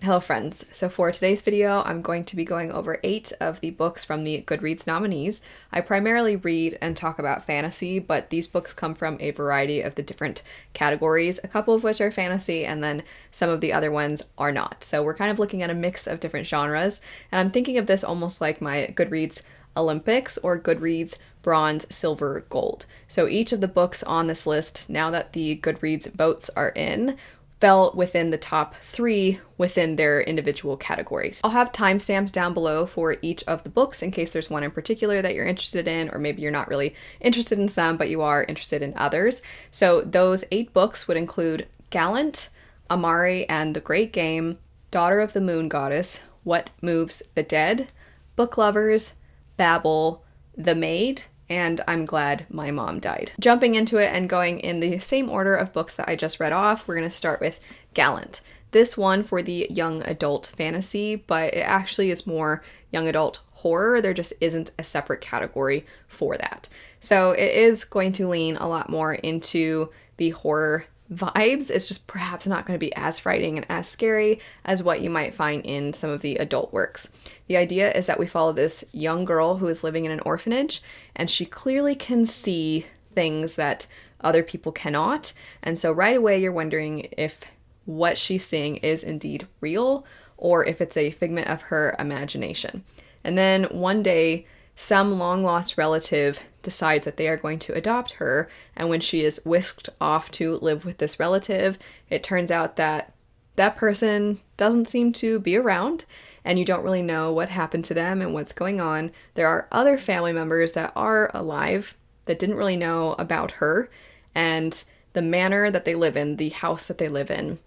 Hello friends, so for today's video I'm going to be going over 8 of the books from the Goodreads nominees. I primarily read and talk about fantasy, but these books come from a variety of the different categories, a couple of which are fantasy and then some of the other ones are not. So we're kind of looking at a mix of different genres, and I'm thinking of this almost like my Goodreads Olympics or Goodreads bronze, silver, gold. So each of the books on this list, now that the Goodreads votes are in, fell within the top 3 within their individual categories. I'll have timestamps down below for each of the books in case there's one in particular that you're interested in, or maybe you're not really interested in some, but you are interested in others. So those 8 books would include Gallant, Amari and the Great Game, Daughter of the Moon Goddess, What Moves the Dead, Book Lovers, Babel, The Maid, and I'm Glad My Mom Died. Jumping into it and going in the same order of books that I just read off, we're going to start with Gallant. This one for the young adult fantasy, but it actually is more young adult horror. There just isn't a separate category for that. So it is going to lean a lot more into the horror vibes. It's just perhaps not going to be as frightening and as scary as what you might find in some of the adult works. The idea is that we follow this young girl who is living in an orphanage, and she clearly can see things that other people cannot. And so right away you're wondering if what she's seeing is indeed real or if it's a figment of her imagination. And then one day, some long-lost relative decides that they are going to adopt her, and when she is whisked off to live with this relative, it turns out that that person doesn't seem to be around, and you don't really know what happened to them and what's going on. There are other family members that are alive that didn't really know about her, and the manor that they live in, the house that they live in,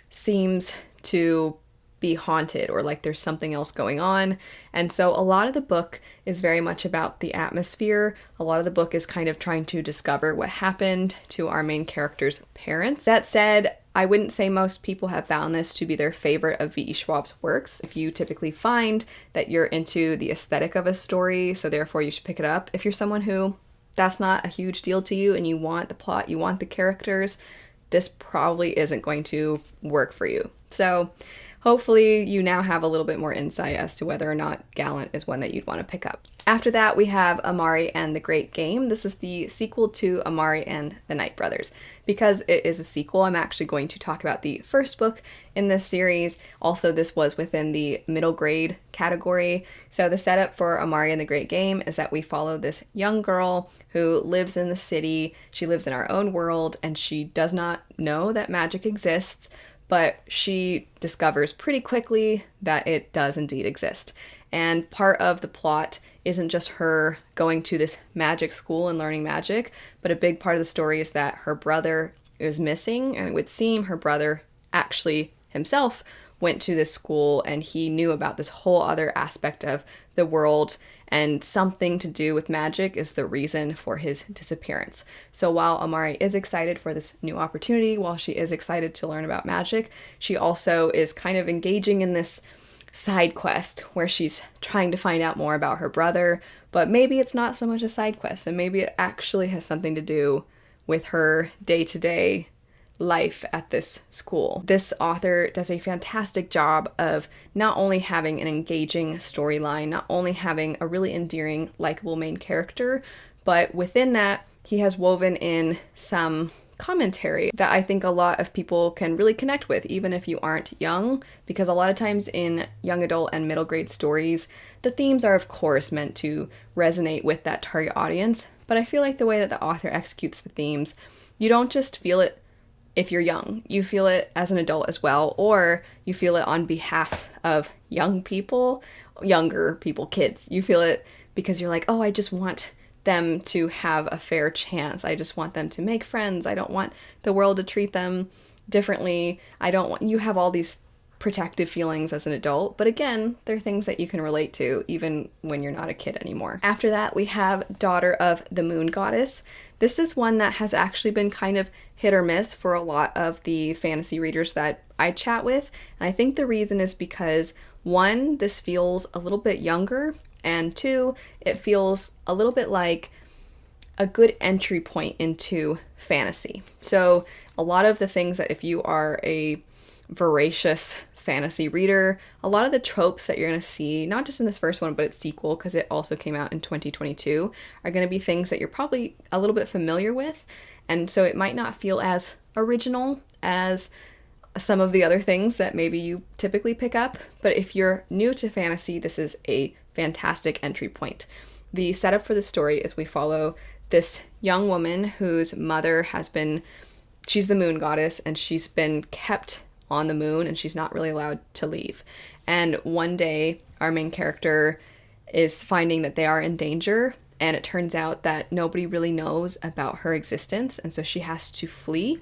seems to be haunted or like there's something else going on. And so a lot of the book is very much about the atmosphere. A lot of the book is kind of trying to discover what happened to our main character's parents. That said, I wouldn't say most people have found this to be their favorite of V.E. Schwab's works. If you typically find that you're into the aesthetic of a story, so therefore you should pick it up. If you're someone who that's not a huge deal to you and you want the plot, you want the characters, this probably isn't going to work for you. So hopefully you now have a little bit more insight as to whether or not Gallant is one that you'd want to pick up. After that, we have Amari and the Great Game. This is the sequel to Amari and the Night Brothers. Because it is a sequel, I'm actually going to talk about the first book in this series. Also, this was within the middle grade category. So the setup for Amari and the Great Game is that we follow this young girl who lives in the city. She lives in our own world, and she does not know that magic exists, but she discovers pretty quickly that it does indeed exist. And part of the plot isn't just her going to this magic school and learning magic, but a big part of the story is that her brother is missing, and it would seem her brother actually himself went to this school and he knew about this whole other aspect of the world, and something to do with magic is the reason for his disappearance. So while Amari is excited for this new opportunity, while she is excited to learn about magic, she also is kind of engaging in this side quest where she's trying to find out more about her brother, but maybe it's not so much a side quest, and maybe it actually has something to do with her day-to-day life at this school. This author does a fantastic job of not only having an engaging storyline, not only having a really endearing, likable main character, but within that, he has woven in some commentary that I think a lot of people can really connect with, even if you aren't young, because a lot of times in young adult and middle grade stories, the themes are of course meant to resonate with that target audience, but I feel like the way that the author executes the themes, you don't just feel it if you're young, you feel it as an adult as well, or you feel it on behalf of younger people, kids. You feel it because you're like, oh, I just want them to have a fair chance. I just want them to make friends. I don't want the world to treat them differently. You have all these protective feelings as an adult, but again, they're things that you can relate to even when you're not a kid anymore. After that, we have Daughter of the Moon Goddess. This is one that has actually been kind of hit or miss for a lot of the fantasy readers that I chat with, and I think the reason is because 1, this feels a little bit younger, and 2, it feels a little bit like a good entry point into fantasy. So a lot of the things that if you are a voracious fantasy reader, a lot of the tropes that you're going to see, not just in this first one, but its sequel, because it also came out in 2022, are going to be things that you're probably a little bit familiar with. And so it might not feel as original as some of the other things that maybe you typically pick up. But if you're new to fantasy, this is a fantastic entry point. The setup for the story is we follow this young woman whose mother she's the moon goddess, and she's been kept on the moon and she's not really allowed to leave. And one day our main character is finding that they are in danger, and it turns out that nobody really knows about her existence, and so she has to flee.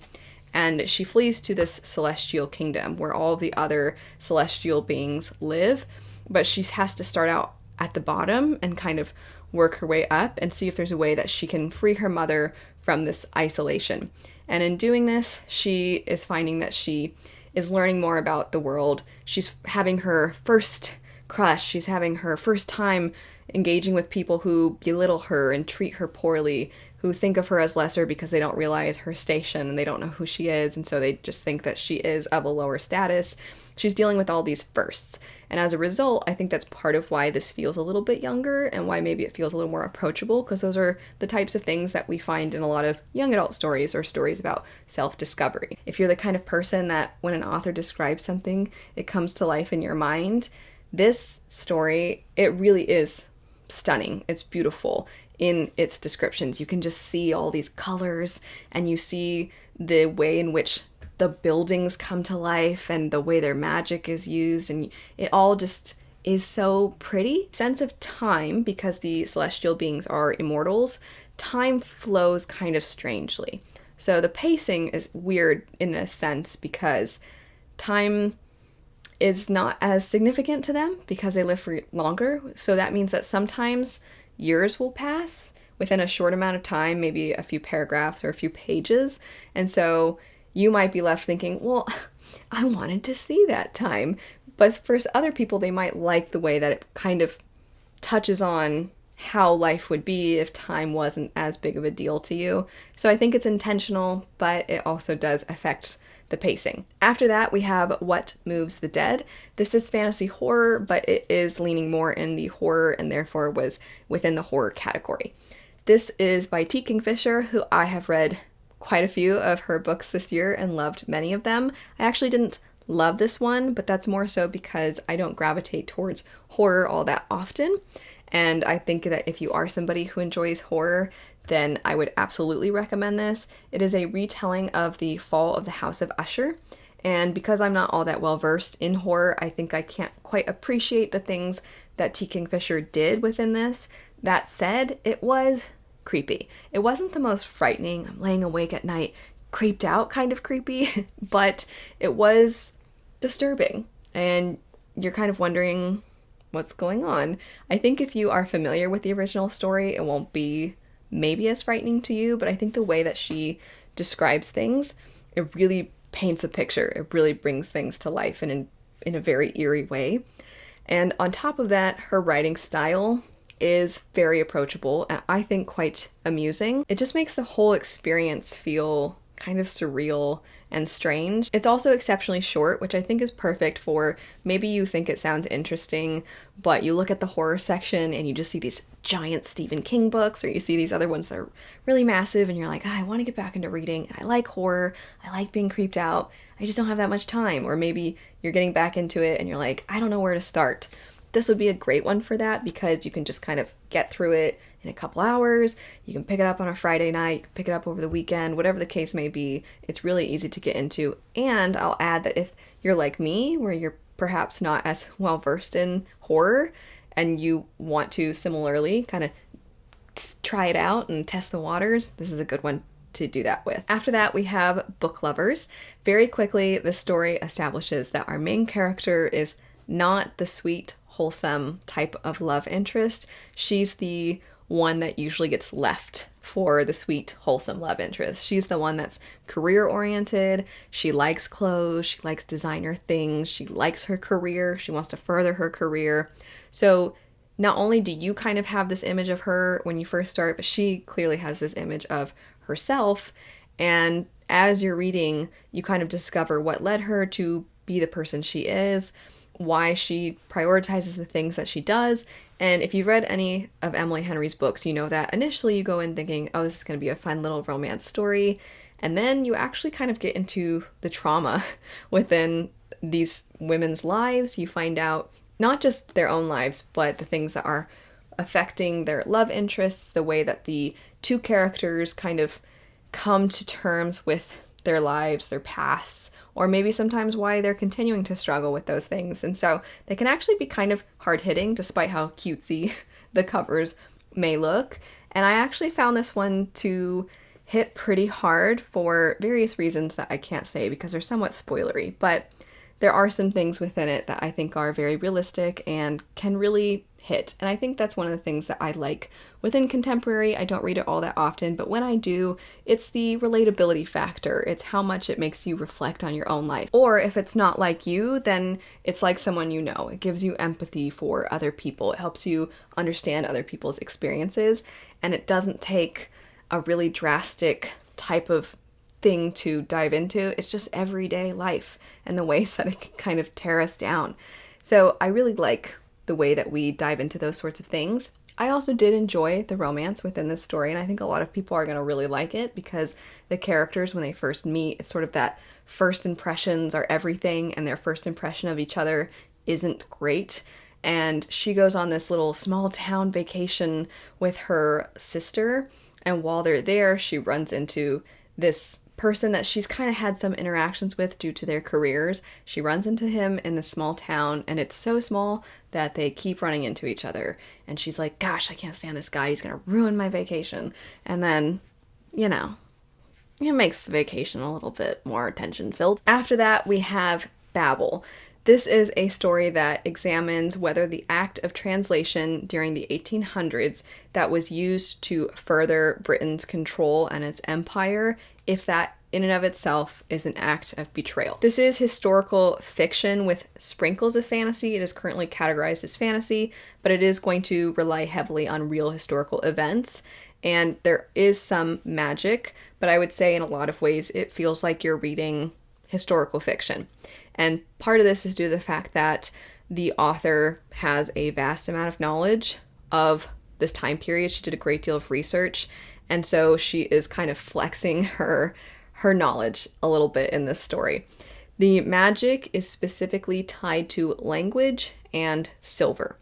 And she flees to this celestial kingdom where all the other celestial beings live, but she has to start out at the bottom and kind of work her way up and see if there's a way that she can free her mother from this isolation. And in doing this, she is finding that she is learning more about the world. She's having her first crush. She's having her first time engaging with people who belittle her and treat her poorly, who think of her as lesser because they don't realize her station and they don't know who she is, and so they just think that she is of a lower status. She's dealing with all these firsts. And as a result, I think that's part of why this feels a little bit younger and why maybe it feels a little more approachable, because those are the types of things that we find in a lot of young adult stories or stories about self-discovery. If you're the kind of person that when an author describes something, it comes to life in your mind, this story, it really is stunning. It's beautiful in its descriptions. You can just see all these colors, and you see the way in which the buildings come to life and the way their magic is used, and it all just is so pretty. Sense of time, because the celestial beings are immortals, time flows kind of strangely. So the pacing is weird in a sense because time is not as significant to them because they live for longer. So that means that sometimes years will pass within a short amount of time, maybe a few paragraphs or a few pages. And so you might be left thinking, well, I wanted to see that time. But for other people, they might like the way that it kind of touches on how life would be if time wasn't as big of a deal to you. So I think it's intentional, but it also does affect the pacing. After that, we have What Moves the Dead. This is fantasy horror, but it is leaning more in the horror and therefore was within the horror category. This is by T. Kingfisher, who I have read quite a few of her books this year and loved many of them. I actually didn't love this one, but that's more so because I don't gravitate towards horror all that often. And I think that if you are somebody who enjoys horror, then I would absolutely recommend this. It is a retelling of the fall of the House of Usher. And because I'm not all that well versed in horror, I think I can't quite appreciate the things that T. Kingfisher did within this. That said, it was creepy. It wasn't the most frightening, I'm laying awake at night, creeped out kind of creepy, but it was disturbing. And you're kind of wondering what's going on. I think if you are familiar with the original story, it won't be maybe as frightening to you, but I think the way that she describes things, it really paints a picture. It really brings things to life in a very eerie way. And on top of that, her writing style is very approachable and I think quite amusing. It just makes the whole experience feel kind of surreal and strange. It's also exceptionally short, which I think is perfect for maybe you think it sounds interesting, but you look at the horror section and you just see these giant Stephen King books, or you see these other ones that are really massive and you're like, I want to get back into reading and I like horror, I like being creeped out, I just don't have that much time. Or maybe you're getting back into it and you're like, I don't know where to start. This would be a great one for that because you can just kind of get through it in a couple hours. You can pick it up on a Friday night, you can pick it up over the weekend, whatever the case may be. It's really easy to get into. And I'll add that if you're like me, where you're perhaps not as well versed in horror and you want to similarly kind of try it out and test the waters, this is a good one to do that with. After that, we have Book Lovers. Very quickly, the story establishes that our main character is not the sweet, wholesome type of love interest. She's the one that usually gets left for the sweet, wholesome love interest. She's the one that's career-oriented. She likes clothes. She likes designer things. She likes her career. She wants to further her career. So not only do you kind of have this image of her when you first start, but she clearly has this image of herself. And as you're reading, you kind of discover what led her to be the person she is, why she prioritizes the things that she does. And if you've read any of Emily Henry's books, you know that initially you go in thinking, oh, this is going to be a fun little romance story. And then you actually kind of get into the trauma within these women's lives. You find out not just their own lives, but the things that are affecting their love interests, the way that the two characters kind of come to terms with their lives, their pasts, or maybe sometimes why they're continuing to struggle with those things. And so they can actually be kind of hard-hitting despite how cutesy the covers may look. And I actually found this one to hit pretty hard for various reasons that I can't say because they're somewhat spoilery, but there are some things within it that I think are very realistic and can really hit. And I think that's one of the things that I like within contemporary. I don't read it all that often, but when I do, it's the relatability factor. It's how much it makes you reflect on your own life. Or if it's not like you, then it's like someone you know. It gives you empathy for other people. It helps you understand other people's experiences, and it doesn't take a really drastic type of thing to dive into. It's just everyday life and the ways that it can kind of tear us down. So I really like the way that we dive into those sorts of things. I also did enjoy the romance within this story, and I think a lot of people are going to really like it because the characters, when they first meet, it's sort of that first impressions are everything, and their first impression of each other isn't great. And she goes on this little small town vacation with her sister, and while they're there, she runs into this person that she's kind of had some interactions with due to their careers. She runs into him in this small town, and it's so small that they keep running into each other. And she's like, gosh, I can't stand this guy. He's going to ruin my vacation. And then, you know, it makes the vacation a little bit more tension-filled. After that, we have Babel. This is a story that examines whether the act of translation during the 1800s that was used to further Britain's control and its empire, if that in and of itself is an act of betrayal. This is historical fiction with sprinkles of fantasy. It is currently categorized as fantasy, but it is going to rely heavily on real historical events. And there is some magic, but I would say in a lot of ways it feels like you're reading historical fiction. And part of this is due to the fact that the author has a vast amount of knowledge of this time period. She did a great deal of research, and so she is kind of flexing her knowledge a little bit in this story. The magic is specifically tied to language and silver.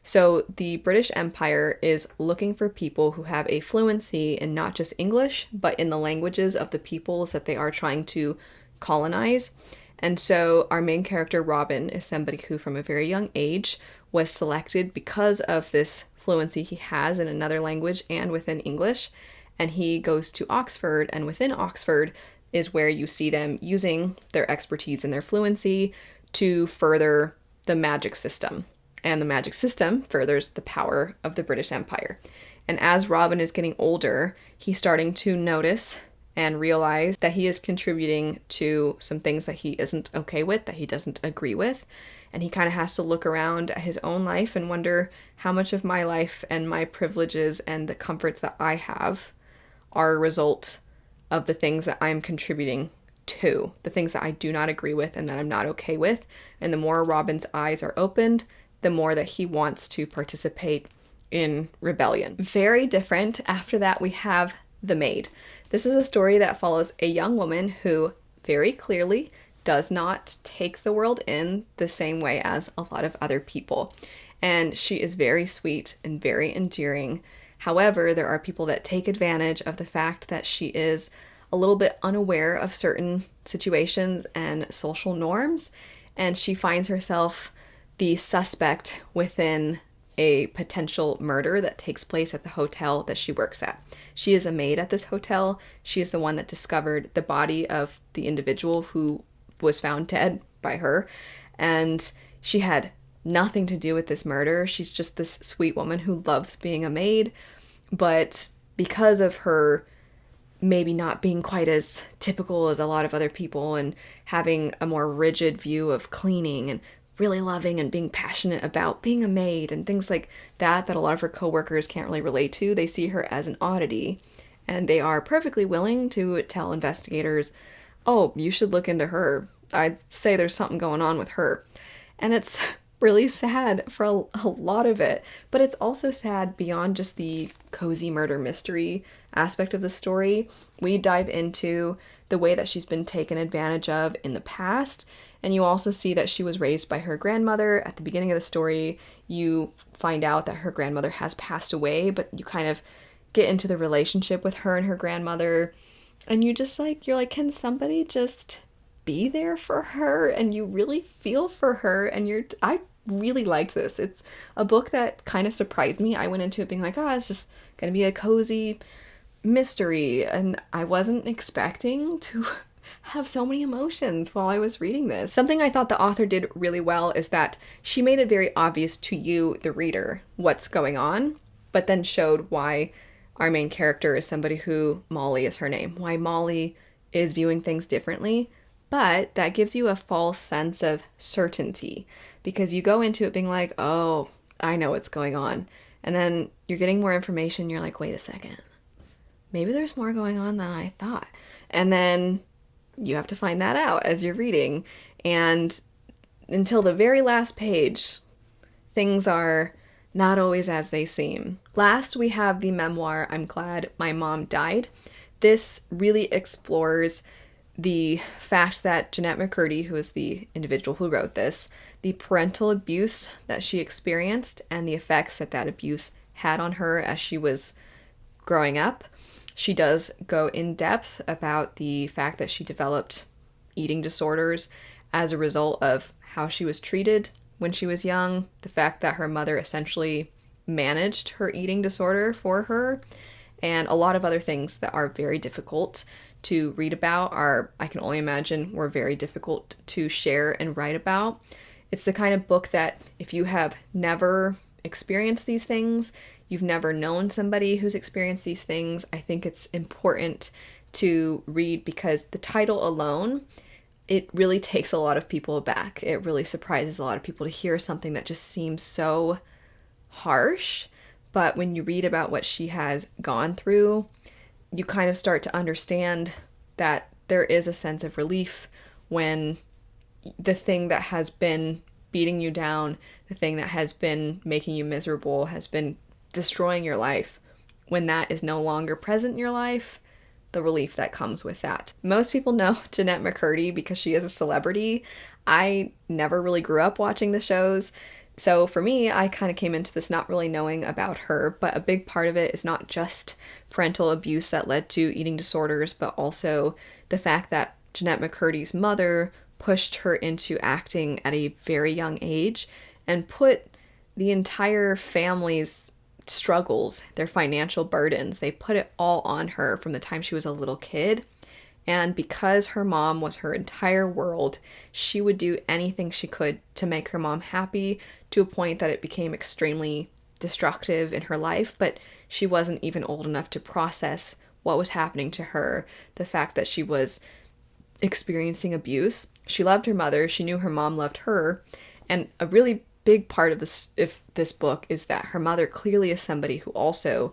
So the British Empire is looking for people who have a fluency in not just English, but in the languages of the peoples that they are trying to colonize. And so our main character, Robin, is somebody who from a very young age was selected because of this fluency he has in another language and within English. And he goes to Oxford, and within Oxford is where you see them using their expertise and their fluency to further the magic system. And the magic system furthers the power of the British Empire. And as Robin is getting older, he's starting to notice and realize that he is contributing to some things that he isn't okay with, that he doesn't agree with. And he kind of has to look around at his own life and wonder how much of my life and my privileges and the comforts that I have are a result of the things that I'm contributing to, the things that I do not agree with and that I'm not okay with. And the more Robin's eyes are opened, the more that he wants to participate in rebellion. Very different. After that, we have The Maid. This is a story that follows a young woman who very clearly does not take the world in the same way as a lot of other people. And she is very sweet and very endearing. However, there are people that take advantage of the fact that she is a little bit unaware of certain situations and social norms, and she finds herself the suspect within a potential murder that takes place at the hotel that she works at. She is a maid at this hotel. She is the one that discovered the body of the individual who was found dead by her, and she had nothing to do with this murder. She's just this sweet woman who loves being a maid, but because of her maybe not being quite as typical as a lot of other people and having a more rigid view of cleaning and really loving and being passionate about being a maid and things like that a lot of her coworkers can't really relate to, they see her as an oddity, and they are perfectly willing to tell investigators, oh, you should look into her. I'd say there's something going on with her. And it's really sad for a lot of it, but it's also sad beyond just the cozy murder mystery aspect of the story. We dive into the way that she's been taken advantage of in the past, and you also see that she was raised by her grandmother. At the beginning of the story, you find out that her grandmother has passed away, but you kind of get into the relationship with her and her grandmother, and you're like, can somebody just be there for her? And you really feel for her, and I really liked this. It's a book that kind of surprised me. I went into it being like, oh, it's just gonna be a cozy mystery, and I wasn't expecting to have so many emotions while I was reading this. Something I thought the author did really well is that she made it very obvious to you, the reader, what's going on, but then showed why our main character is somebody who, Molly is her name, why Molly is viewing things differently. But that gives you a false sense of certainty, because you go into it being like, oh, I know what's going on. And then you're getting more information. You're like, wait a second. Maybe there's more going on than I thought. And then you have to find that out as you're reading. And until the very last page, things are not always as they seem. Last, we have the memoir, I'm Glad My Mom Died. This really explores the fact that Jeanette McCurdy, who is the individual who wrote this, the parental abuse that she experienced and the effects that that abuse had on her as she was growing up. She does go in depth about the fact that she developed eating disorders as a result of how she was treated when she was young, the fact that her mother essentially managed her eating disorder for her, and a lot of other things that are very difficult to read about I can only imagine, were very difficult to share and write about. It's the kind of book that if you have never experienced these things, you've never known somebody who's experienced these things, I think it's important to read, because the title alone, it really takes a lot of people aback. It really surprises a lot of people to hear something that just seems so harsh. But when you read about what she has gone through, you kind of start to understand that there is a sense of relief when the thing that has been beating you down, the thing that has been making you miserable, has been destroying your life, when that is no longer present in your life, the relief that comes with that. Most people know Jeanette McCurdy because she is a celebrity. I never really grew up watching the shows. So for me, I kind of came into this not really knowing about her, but a big part of it is not just parental abuse that led to eating disorders, but also the fact that Jeanette McCurdy's mother pushed her into acting at a very young age and put the entire family's struggles, their financial burdens, they put it all on her from the time she was a little kid. And because her mom was her entire world, she would do anything she could to make her mom happy, to a point that it became extremely destructive in her life. But she wasn't even old enough to process what was happening to her, the fact that she was experiencing abuse. She loved her mother, she knew her mom loved her, and a really big part of this book is that her mother clearly is somebody who also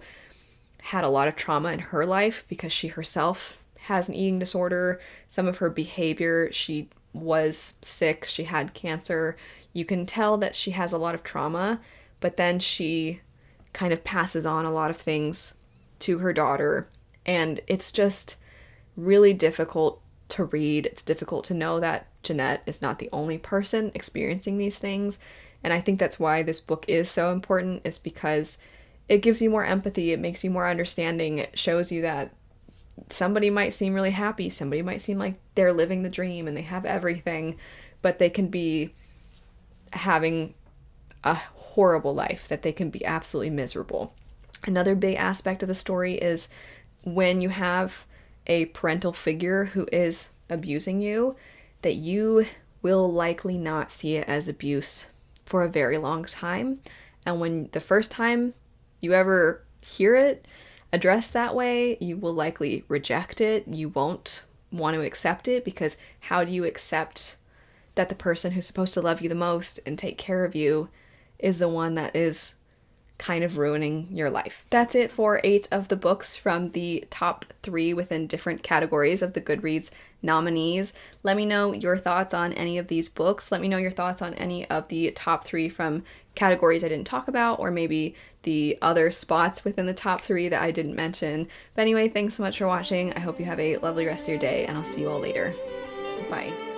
had a lot of trauma in her life, because she herself has an eating disorder. Some of her behavior, she was sick, she had cancer. You can tell that she has a lot of trauma, but then she kind of passes on a lot of things to her daughter, and it's just really difficult to read. It's difficult to know that Jeanette is not the only person experiencing these things, and I think that's why this book is so important, is because it gives you more empathy, it makes you more understanding, it shows you that somebody might seem really happy, somebody might seem like they're living the dream and they have everything, but they can be having a horrible life, that they can be absolutely miserable. Another big aspect of the story is when you have a parental figure who is abusing you, that you will likely not see it as abuse for a very long time. And when the first time you ever hear it addressed that way, you will likely reject it. You won't want to accept it, because how do you accept that the person who's supposed to love you the most and take care of you is the one that is kind of ruining your life. That's it for 8 of the books from the top 3 within different categories of the Goodreads nominees. Let me know your thoughts on any of these books. Let me know your thoughts on any of the top 3 from categories I didn't talk about, or maybe the other spots within the top 3 that I didn't mention. But anyway, thanks so much for watching. I hope you have a lovely rest of your day, and I'll see you all later. Bye.